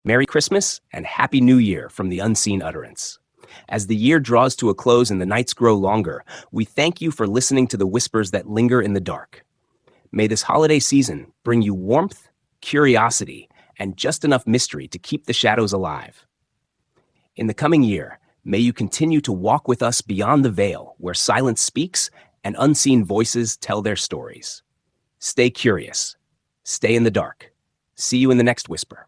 Merry Christmas and Happy New Year from the Unseen Utterance. As the year draws to a close and the nights grow longer, we thank you for listening to the whispers that linger in the dark. May this holiday season bring you warmth, curiosity, and just enough mystery to keep the shadows alive. In the coming year, may you continue to walk with us beyond the veil where silence speaks and unseen voices tell their stories. Stay curious. Stay in the dark. See you in the next whisper.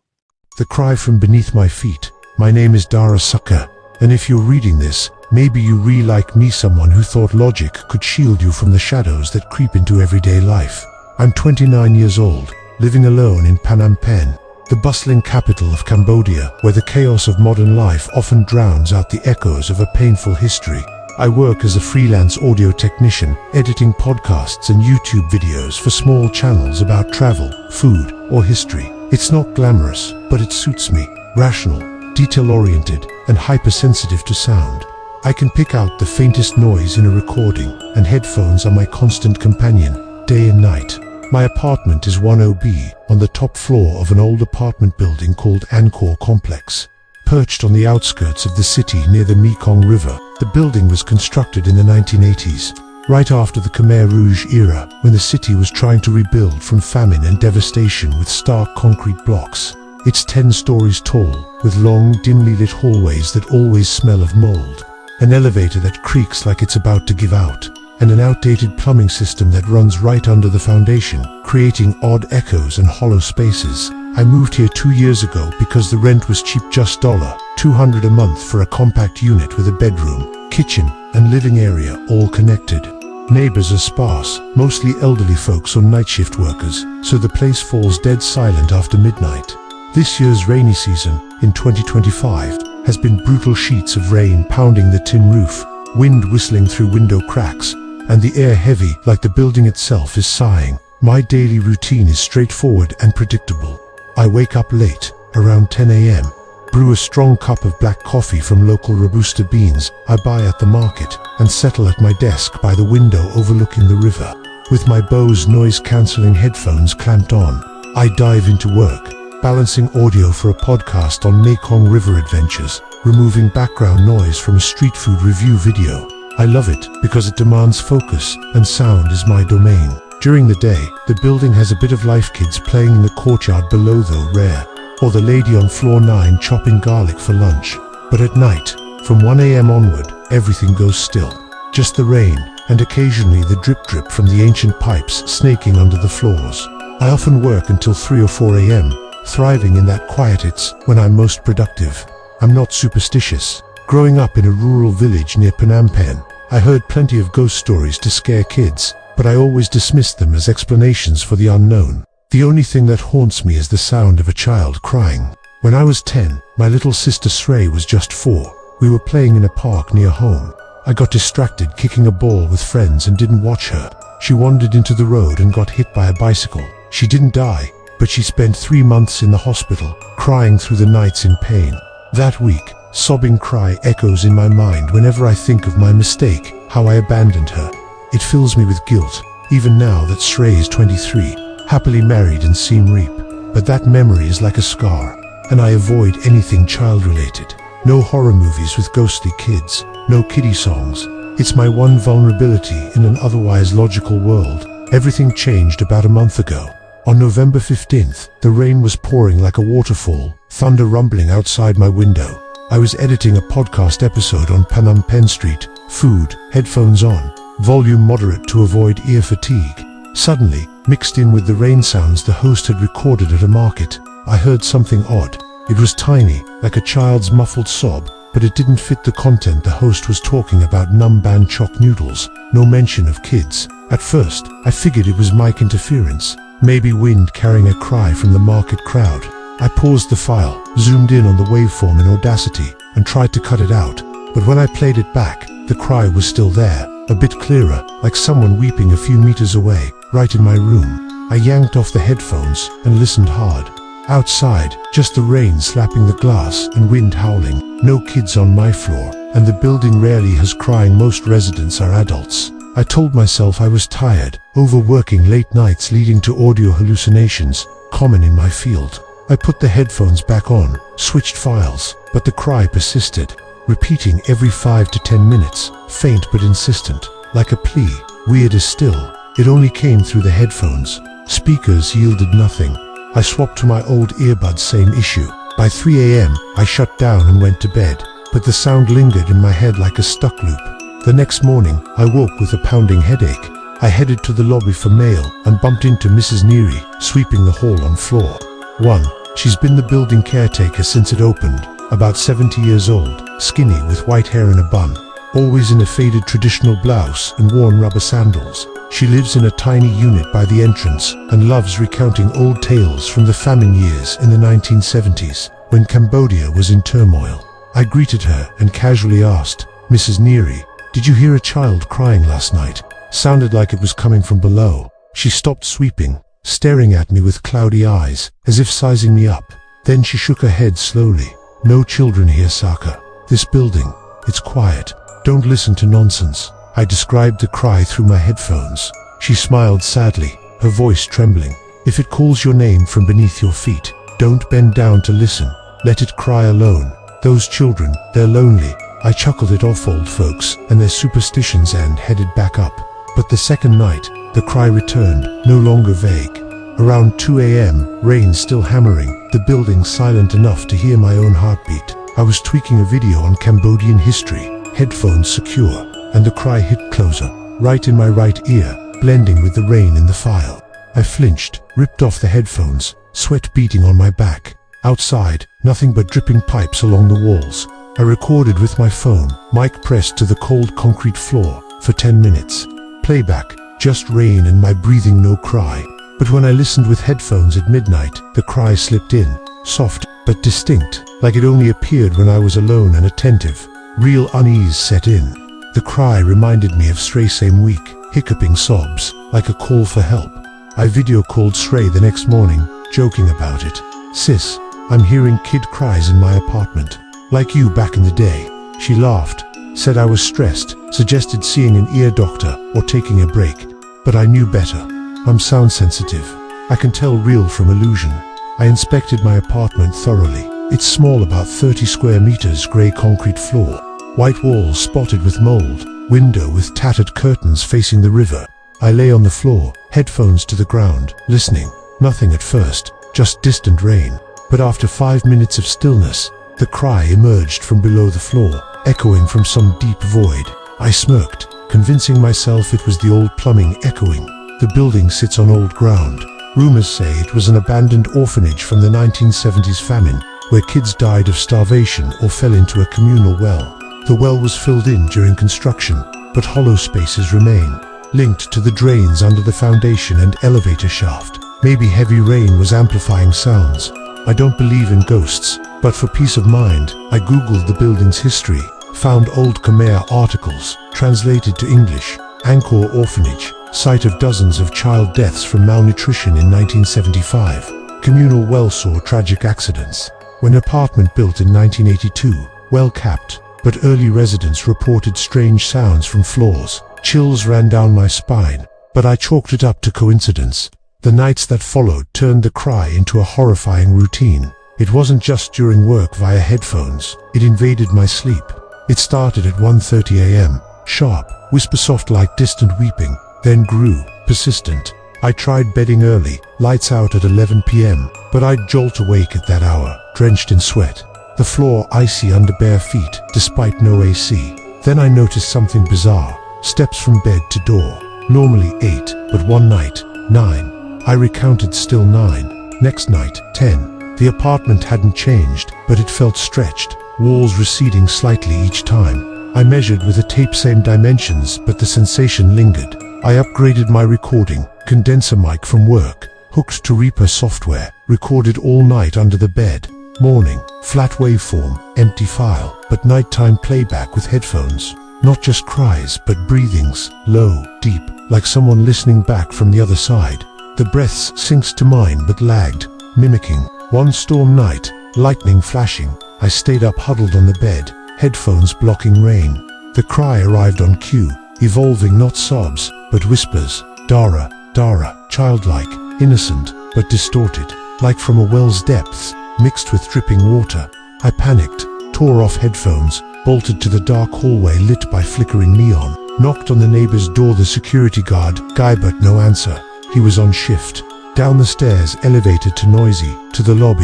The cry from beneath my feet. My name is Dara Sokha, and if you're reading this, maybe you like me, someone who thought logic could shield you from the shadows that creep into everyday life. I'm 29 years old, living alone in Phnom Penh, the bustling capital of Cambodia, where the chaos of modern life often drowns out the echoes of a painful history. I work as a freelance audio technician, editing podcasts and YouTube videos for small channels about travel, food, or history. It's not glamorous, but it suits me. Rational, detail-oriented, and hypersensitive to sound. I can pick out the faintest noise in a recording, and headphones are my constant companion, day and night. My apartment is 10B, on the top floor of an old apartment building called Angkor Complex. Perched on the outskirts of the city near the Mekong River, the building was constructed in the 1980s. Right after the Khmer Rouge era, when the city was trying to rebuild from famine and devastation with stark concrete blocks. It's 10 stories tall, with long, dimly lit hallways that always smell of mold, an elevator that creaks like it's about to give out, and an outdated plumbing system that runs right under the foundation, creating odd echoes and hollow spaces. I moved here 2 years ago because the rent was cheap, just $200 a month for a compact unit with a bedroom, kitchen, and living area all connected. Neighbors are sparse, mostly elderly folks or night shift workers, so the place falls dead silent after midnight. This year's rainy season, in 2025, has been brutal. Sheets of rain pounding the tin roof, wind whistling through window cracks, and the air heavy like the building itself is sighing. My daily routine is straightforward and predictable. I wake up late, around 10 a.m., brew a strong cup of black coffee from local Robusta beans I buy at the market, and settle at my desk by the window overlooking the river. With my Bose noise-cancelling headphones clamped on, I dive into work, balancing audio for a podcast on Mekong River adventures, removing background noise from a street food review video. I love it because it demands focus, and sound is my domain. During the day, the building has a bit of life, kids playing in the courtyard below, though rare, or the lady on floor 9 chopping garlic for lunch. But at night, from 1 a.m. onward, everything goes still. Just the rain, and occasionally the drip from the ancient pipes snaking under the floors. I often work until 3 or 4 a.m., thriving in that quiet. It's when I'm most productive. I'm not superstitious. Growing up in a rural village near Phnom Penh, I heard plenty of ghost stories to scare kids, but I always dismissed them as explanations for the unknown. The only thing that haunts me is the sound of a child crying. When I was 10, my little sister Srey was just 4. We were playing in a park near home. I got distracted kicking a ball with friends and didn't watch her. She wandered into the road and got hit by a bicycle. She didn't die, but she spent 3 months in the hospital, crying through the nights in pain. That week, sobbing cry echoes in my mind whenever I think of my mistake, how I abandoned her. It fills me with guilt, even now that Srey is 23. Happily married and Siem Reap, but that memory is like a scar, and I avoid anything child-related. No horror movies with ghostly kids, no kiddie songs. It's my one vulnerability in an otherwise logical world. Everything changed about a month ago. On November 15th, the rain was pouring like a waterfall, thunder rumbling outside my window. I was editing a podcast episode on Phnom Penh Street, food, headphones on, volume moderate to avoid ear fatigue. Suddenly, mixed in with the rain sounds the host had recorded at a market, I heard something odd. It was tiny, like a child's muffled sob, but it didn't fit the content the host was talking about. Numb ban chok noodles, no mention of kids. At first, I figured it was mic interference, maybe wind carrying a cry from the market crowd. I paused the file, zoomed in on the waveform in Audacity, and tried to cut it out. But when I played it back, the cry was still there, a bit clearer, like someone weeping a few meters away, right in my room. I yanked off the headphones and listened hard. Outside, just the rain slapping the glass and wind howling. No kids on my floor, and the building rarely has crying. Most residents are adults. I told myself I was tired, overworking, late nights leading to audio hallucinations, common in my field. I put the headphones back on, switched files, but the cry persisted, repeating every 5 to 10 minutes, faint but insistent, like a plea. Weirder still, it only came through the headphones. Speakers yielded nothing. I swapped to my old earbuds, same issue. By 3 a.m., I shut down and went to bed, but the sound lingered in my head like a stuck loop. The next morning, I woke with a pounding headache. I headed to the lobby for mail and bumped into Mrs. Neary, sweeping the hall on floor 1. She's been the building caretaker since it opened, about 70 years old, skinny with white hair in a bun, always in a faded traditional blouse and worn rubber sandals. She lives in a tiny unit by the entrance and loves recounting old tales from the famine years in the 1970s, when Cambodia was in turmoil. I greeted her and casually asked, "Mrs. Neary, did you hear a child crying last night? Sounded like it was coming from below." She stopped sweeping, staring at me with cloudy eyes, as if sizing me up. Then she shook her head slowly. "No children here, Sokha. This building, it's quiet. Don't listen to nonsense." I described the cry through my headphones. She smiled sadly, her voice trembling. "If it calls your name from beneath your feet, don't bend down to listen. Let it cry alone. Those children, they're lonely." I chuckled it off, old folks and their superstitions, and headed back up. But the second night, the cry returned, no longer vague. Around 2 a.m., rain still hammering, the building silent enough to hear my own heartbeat. I was tweaking a video on Cambodian history, headphones secure, and the cry hit closer, right in my right ear, blending with the rain in the file. I flinched, ripped off the headphones, sweat beating on my back. Outside, nothing but dripping pipes along the walls. I recorded with my phone, mic pressed to the cold concrete floor, for 10 minutes. Playback, just rain and my breathing, no cry. But when I listened with headphones at midnight, the cry slipped in, soft but distinct, like it only appeared when I was alone and attentive. Real unease set in. The cry reminded me of Sray same week, hiccuping sobs, like a call for help. I video called Sray the next morning, joking about it. "Sis, I'm hearing kid cries in my apartment. Like you back in the day." She laughed, said I was stressed, suggested seeing an ear doctor or taking a break. But I knew better. I'm sound sensitive. I can tell real from illusion. I inspected my apartment thoroughly. It's small, about 30 square meters, grey concrete floor, white walls spotted with mold, window with tattered curtains facing the river. I lay on the floor, headphones to the ground, listening. Nothing at first, just distant rain. But after 5 minutes of stillness, the cry emerged from below the floor, echoing from some deep void. I smirked, convincing myself it was the old plumbing echoing. The building sits on old ground. Rumors say it was an abandoned orphanage from the 1970s famine, where kids died of starvation or fell into a communal well. The well was filled in during construction, but hollow spaces remain, linked to the drains under the foundation and elevator shaft. Maybe heavy rain was amplifying sounds. I don't believe in ghosts, but for peace of mind, I googled the building's history, found old Khmer articles, translated to English. Angkor Orphanage, site of dozens of child deaths from malnutrition in 1975. Communal well saw tragic accidents. When apartment built in 1982, well capped, but early residents reported strange sounds from floors. Chills ran down my spine, but I chalked it up to coincidence. The nights that followed turned the cry into a horrifying routine. It wasn't just during work via headphones, it invaded my sleep. It started at 1:30 a.m., sharp, whisper soft like distant weeping, then grew, persistent. I tried bedding early, lights out at 11 p.m., but I'd jolt awake at that hour, drenched in sweat. The floor icy under bare feet, despite no AC. Then I noticed something bizarre. Steps from bed to door. Normally 8, but one night, 9. I recounted, still 9. Next night, 10. The apartment hadn't changed, but it felt stretched, walls receding slightly each time. I measured with a tape, same dimensions, but the sensation lingered. I upgraded my recording, condenser mic from work, hooked to Reaper software, recorded all night under the bed. Morning, flat waveform, empty file, but nighttime playback with headphones. Not just cries, but breathings, low, deep, like someone listening back from the other side. The breaths synced to mine but lagged, mimicking. One storm night, lightning flashing, I stayed up huddled on the bed, headphones blocking rain. The cry arrived on cue, evolving not sobs, but whispers. Dara, Dara, childlike, innocent, but distorted. like from a well's depths, mixed with dripping water. I panicked, tore off headphones, bolted to the dark hallway lit by flickering neon, knocked on the neighbor's door, the security guy, but no answer. He was on shift. Down the stairs, elevator to noisy, to the lobby.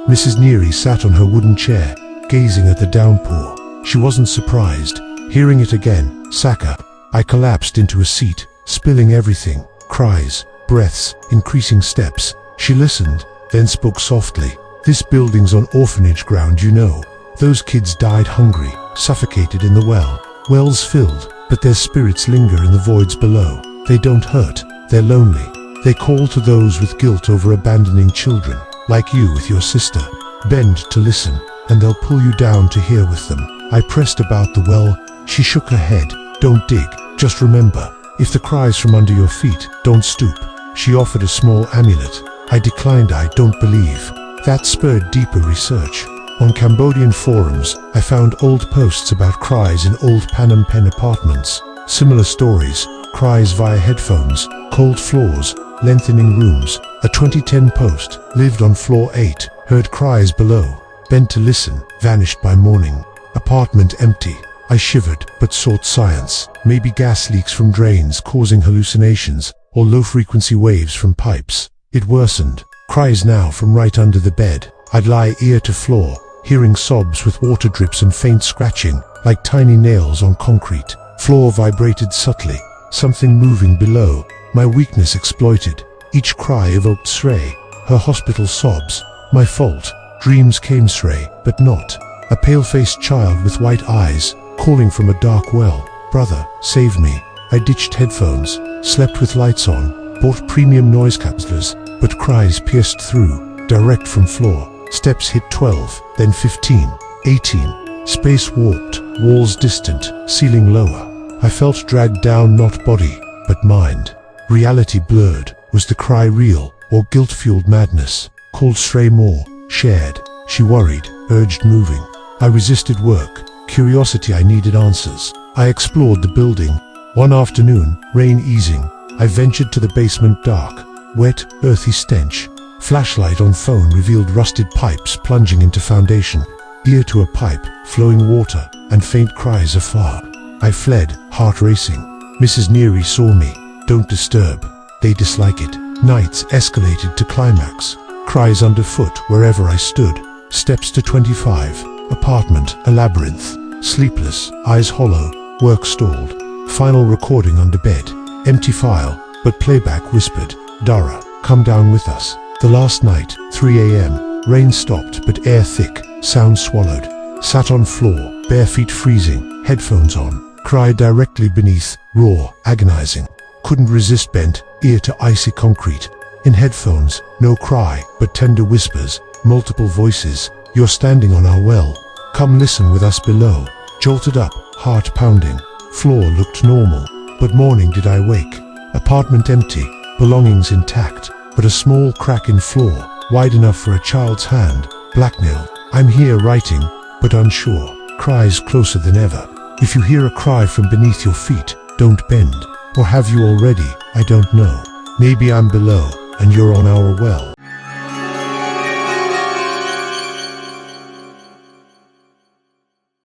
Mrs. Neary sat on her wooden chair, gazing at the downpour. She wasn't surprised. Hearing it again, Sokha. I collapsed into a seat, spilling everything. Cries, breaths, increasing steps. She listened, then spoke softly. This building's on orphanage ground, you know. Those kids died hungry, suffocated in the well. Wells filled, but their spirits linger in the voids below. They don't hurt, they're lonely. They call to those with guilt over abandoning children, like you with your sister. Bend to listen, and they'll pull you down to hear with them. I pressed about the well. She shook her head. Don't dig, just remember. If the cries from under your feet, don't stoop. She offered a small amulet. I declined. I don't believe. That spurred deeper research. On Cambodian forums, I found old posts about cries in old Phnom Penh apartments. Similar stories, cries via headphones, cold floors, lengthening rooms. A 2010 post, lived on floor 8, heard cries below. Bent to listen, vanished by morning. Apartment empty. I shivered, but sought science. Maybe gas leaks from drains causing hallucinations, or low-frequency waves from pipes. It worsened. Cries now from right under the bed. I'd lie ear to floor, hearing sobs with water drips and faint scratching, like tiny nails on concrete. Floor vibrated subtly, something moving below. My weakness exploited. Each cry evoked Srey, her hospital sobs. My fault. Dreams came Srey, but not. A pale-faced child with white eyes, calling from a dark well. Brother, save me. I ditched headphones, slept with lights on, bought premium noise cancelers, but cries pierced through, direct from floor. Steps hit 12, then 15, 18. Space warped, walls distant, ceiling lower. I felt dragged down, not body, but mind. Reality blurred. Was the cry real, or guilt-fueled madness? Called Srey more, shared. She worried, urged moving. I resisted work. Curiosity, I needed answers. I explored the building. One afternoon, rain easing, I ventured to the basement. Dark, wet, earthy stench. Flashlight on phone revealed rusted pipes plunging into foundation. Ear to a pipe, flowing water, and faint cries afar. I fled, heart racing. Mrs. Neary saw me. Don't disturb. They dislike it. Nights escalated to climax. Cries underfoot wherever I stood. Steps to 25. Apartment, a labyrinth. Sleepless, eyes hollow, work stalled. Final recording under bed. Empty file, but playback whispered, Dara, come down with us. The last night, 3 a.m. Rain stopped, but air thick, sound swallowed. Sat on floor, bare feet freezing, headphones on. Cry directly beneath, raw, agonizing. Couldn't resist, bent, ear to icy concrete. In headphones, no cry, but tender whispers, multiple voices. You're standing on our well. Come listen with us below. Jolted up, heart pounding. Floor looked normal, but morning did I wake. Apartment empty, belongings intact, but a small crack in floor, wide enough for a child's hand. Blackmail. I'm here writing, but unsure. Cries closer than ever. If you hear a cry from beneath your feet, don't bend. Or have you already? I don't know. Maybe I'm below, and you're on our well.